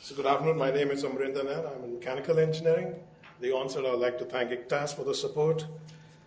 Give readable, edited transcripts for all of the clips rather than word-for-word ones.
So good afternoon, my name is Amrinder Nair. I'm in mechanical engineering. The onset, I'd like to thank ICTAS for the support.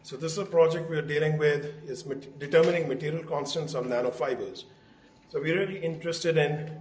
So this is a project we're dealing with, is determining material constants of nanofibers. So we're really interested in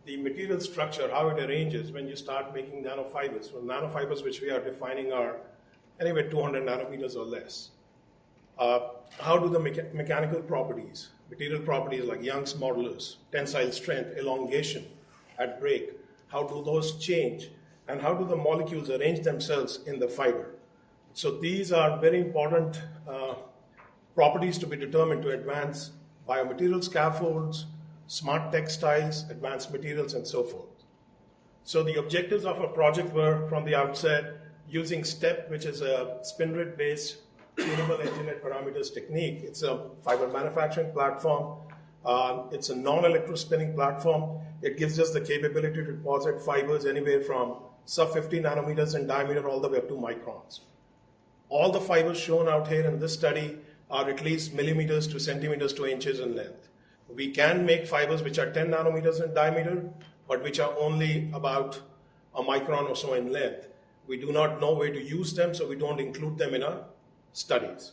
the material structure, how it arranges when you start making nanofibers. So nanofibers which we are defining are anywhere 200 nanometers or less. How do the mechanical properties, material properties like Young's modulus, tensile strength, elongation at break, how do those change? And how do the molecules arrange themselves in the fiber? So these are very important properties to be determined to advance biomaterial scaffolds, smart textiles, advanced materials, and so forth. So the objectives of our project were, from the outset, using STEP, which is a spin rate-based tunable engineered parameters technique. It's a fiber manufacturing platform. It's a non-electrospinning platform. It gives us the capability to deposit fibers anywhere from sub 50 nanometers in diameter all the way up to microns. All the fibers shown out here in this study are at least millimeters to centimeters to inches in length. We can make fibers which are 10 nanometers in diameter, but which are only about a micron or so in length. We do not know where to use them, so we don't include them in our studies.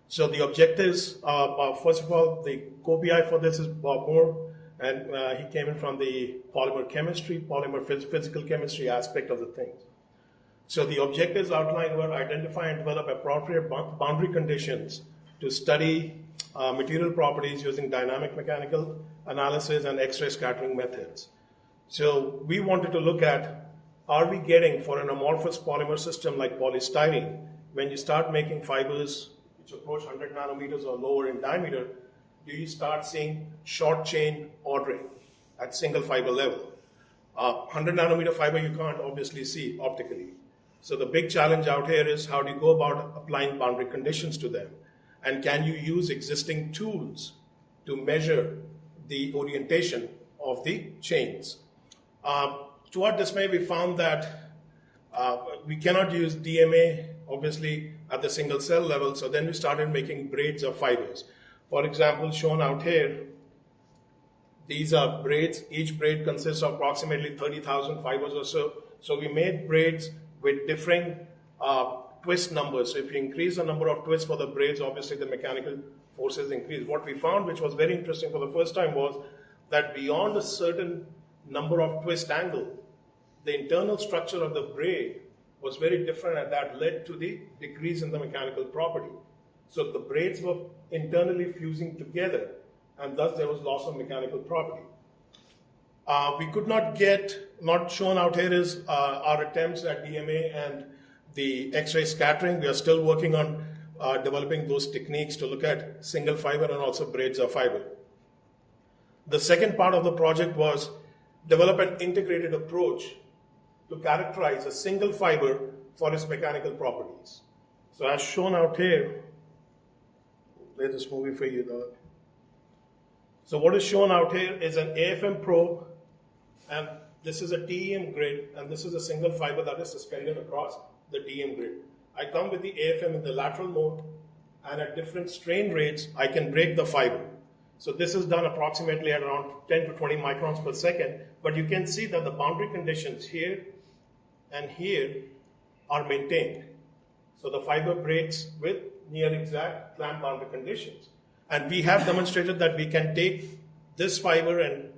So the objectives are, first of all, the co-PI for this is Bob Moore, and he came in from the polymer chemistry, physical chemistry aspect of the things. So the objectives outlined were identify and develop appropriate boundary conditions to study material properties using dynamic mechanical analysis and X-ray scattering methods. So we wanted to look at, are we getting for an amorphous polymer system like polystyrene, when you start making fibers which approach 100 nanometers or lower in diameter, do you start seeing short chain ordering at single fiber level? 100 nanometer fiber you can't obviously see optically. So the big challenge out here is how do you go about applying boundary conditions to them? And can you use existing tools to measure the orientation of the chains? To our dismay, we found that we cannot use DMA, obviously, at the single cell level, so then we started making braids of fibers. For example, shown out here, these are braids. Each braid consists of approximately 30,000 fibers or so. So we made braids with differing twist numbers. So if you increase the number of twists for the braids, obviously the mechanical forces increase. What we found, which was very interesting for the first time, was that beyond a certain number of twist angle, the internal structure of the braid was very different, and that led to the decrease in the mechanical property. So the braids were internally fusing together, and thus there was loss of mechanical property. We could not get, not shown out here is our attempts at DMA and the X-ray scattering. We are still working on developing those techniques to look at single fiber and also braids of fiber. The second part of the project was develop an integrated approach to characterize a single fiber for its mechanical properties. So as shown out here, play this movie for you, Doug. So what is shown out here is an AFM probe, and this is a TEM grid, and this is a single fiber that is suspended across the TEM grid. I come with the AFM in the lateral mode, and at different strain rates, I can break the fiber. So this is done approximately at around 10 to 20 microns per second, but you can see that the boundary conditions here and here are maintained. So the fiber breaks with near exact clamp boundary conditions. And we have demonstrated that we can take this fiber and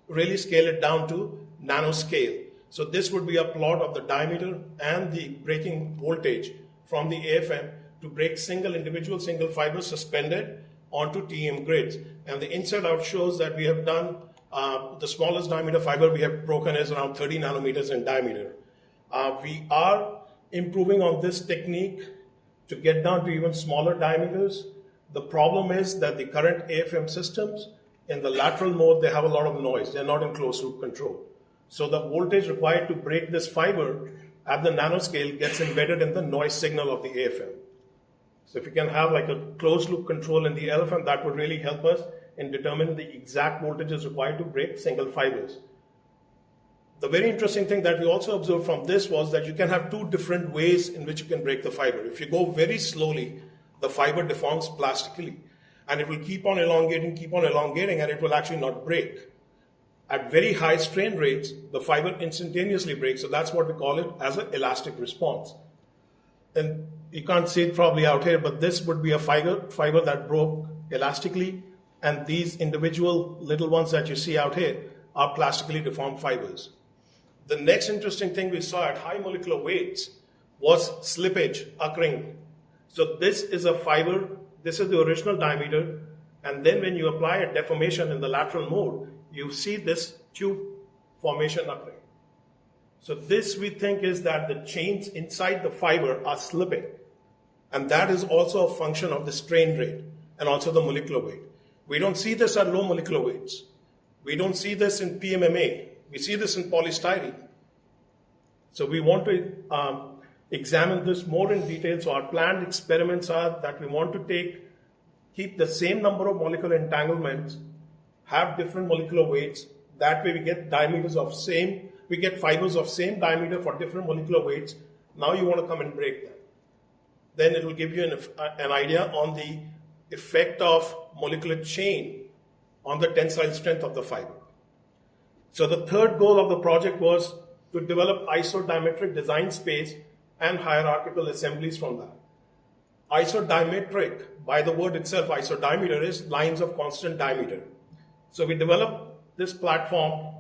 really scale it down to nanoscale. So this would be a plot of the diameter and the breaking voltage from the AFM to break individual single fibers suspended onto TEM grids. And the insert out shows that we have done, the smallest diameter fiber we have broken is around 30 nanometers in diameter. We are improving on this technique to get down to even smaller diameters. The problem is that the current AFM systems, in the lateral mode, they have a lot of noise. They're not in closed loop control. So the voltage required to break this fiber at the nanoscale gets embedded in the noise signal of the AFM. So if you can have like a closed loop control in the LFM, that would really help us in determining the exact voltages required to break single fibers. The very interesting thing that we also observed from this was that you can have two different ways in which you can break the fiber. If you go very slowly, the fiber deforms plastically, and it will keep on elongating, and it will actually not break. At very high strain rates, the fiber instantaneously breaks. So that's what we call it as an elastic response. And you can't see it probably out here, but this would be a fiber that broke elastically. And these individual little ones that you see out here are plastically deformed fibers. The next interesting thing we saw at high molecular weights was slippage occurring. So this is a fiber, this is the original diameter, and then when you apply a deformation in the lateral mode, you see this tube formation occurring. So this we think is that the chains inside the fiber are slipping, and that is also a function of the strain rate and also the molecular weight. We don't see this at low molecular weights. We don't see this in PMMA. We see this in polystyrene. So we want to examine this more in detail. So our planned experiments are that we want to keep the same number of molecular entanglements, have different molecular weights. That way we get we get fibers of same diameter for different molecular weights. Now you want to come and break them. Then it will give you an idea on the effect of molecular chain on the tensile strength of the fiber. So the third goal of the project was to develop isodiametric design space and hierarchical assemblies from that. Isodiametric, by the word itself, isodiameter is lines of constant diameter. So we developed this platform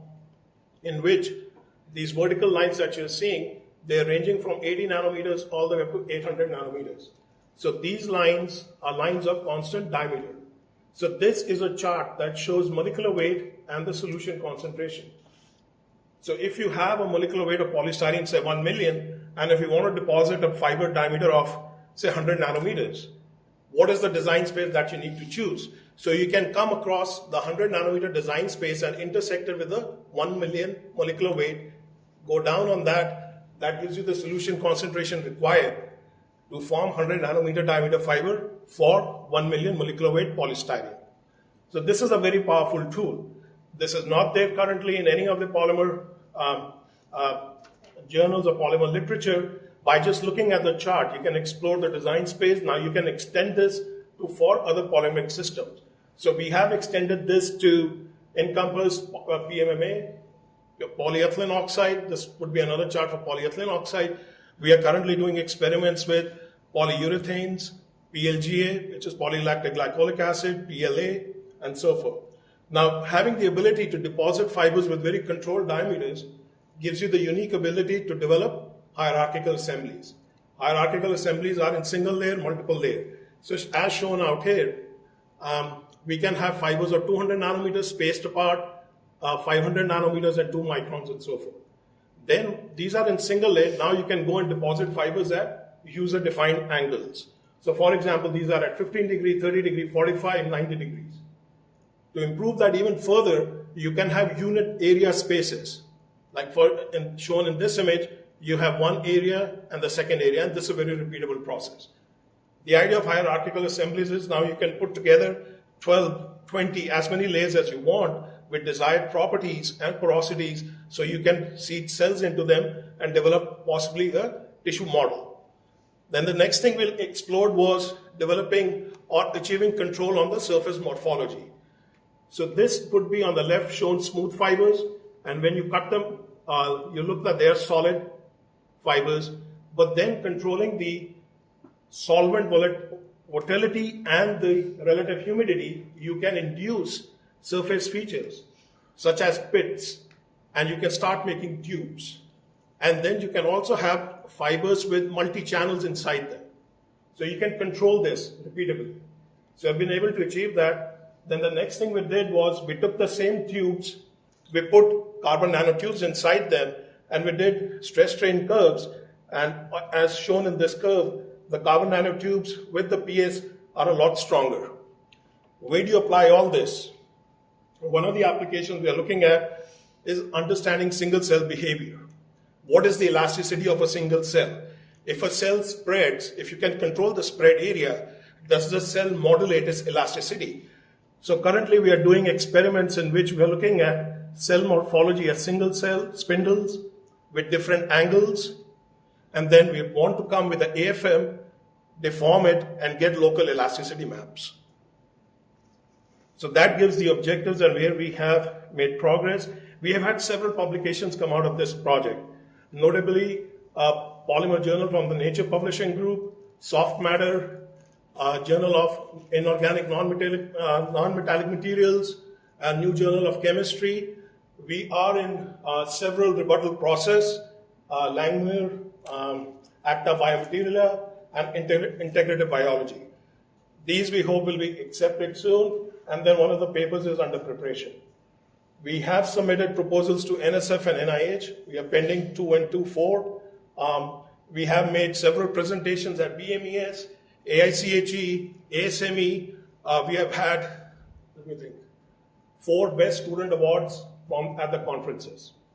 in which these vertical lines that you're seeing, they're ranging from 80 nanometers all the way up to 800 nanometers. So these lines are lines of constant diameter. So this is a chart that shows molecular weight and the solution concentration. So if you have a molecular weight of polystyrene, say 1 million, and if you want to deposit a fiber diameter of, say, 100 nanometers, what is the design space that you need to choose? So you can come across the 100 nanometer design space and intersect it with the 1 million molecular weight, go down on that, that gives you the solution concentration required to form 100 nanometer diameter fiber for 1 million molecular weight polystyrene. So this is a very powerful tool. This is not there currently in any of the polymer journals or polymer literature. By just looking at the chart, you can explore the design space. Now you can extend this to 4 other polymeric systems. So we have extended this to encompass PMMA, polyethylene oxide. This would be another chart for polyethylene oxide. We are currently doing experiments with polyurethanes, PLGA, which is polylactic glycolic acid, PLA, and so forth. Now, having the ability to deposit fibers with very controlled diameters gives you the unique ability to develop hierarchical assemblies. Hierarchical assemblies are in single layer, multiple layer. So as shown out here, we can have fibers of 200 nanometers spaced apart, 500 nanometers and 2 microns and so forth. Then these are in single layer. Now you can go and deposit fibers at user-defined angles. So for example, these are at 15 degree, 30 degree, 45, 90 degrees. To improve that even further, you can have unit area spaces. Like shown in this image, you have one area and the second area, and this is a very repeatable process. The idea of hierarchical assemblies is now you can put together 12, 20, as many layers as you want with desired properties and porosities, so you can seed cells into them and develop possibly a tissue model. Then the next thing we explored was developing or achieving control on the surface morphology. So this would be on the left shown smooth fibers, and when you cut them, you look that they are solid fibers, but then controlling the solvent volatility and the relative humidity, you can induce surface features such as pits, and you can start making tubes. And then you can also have fibers with multi-channels inside them. So you can control this repeatably. So I've been able to achieve that. Then the next thing we did was we took the same tubes, we put carbon nanotubes inside them, and we did stress strain curves. And as shown in this curve, the carbon nanotubes with the PS are a lot stronger. Where do you apply all this? One of the applications we are looking at is understanding single cell behavior. What is the elasticity of a single cell? If a cell spreads, if you can control the spread area, does the cell modulate its elasticity? So currently we are doing experiments in which we are looking at cell morphology as single cell spindles with different angles, and then we want to come with the AFM, deform it, and get local elasticity maps. So that gives the objectives and where we have made progress. We have had several publications come out of this project, notably Polymer Journal from the Nature Publishing Group, Soft Matter, Journal of Inorganic Non-Metallic Materials, a New Journal of Chemistry. We are in several rebuttal process, Langmuir, Acta Biomaterialia, and Integrative Biology. These we hope will be accepted soon, and then one of the papers is under preparation. We have submitted proposals to NSF and NIH. We are pending 2 and 2.4. We have made several presentations at BMES, AICHE, ASME. We have had, 4 Best Student Awards at the conferences.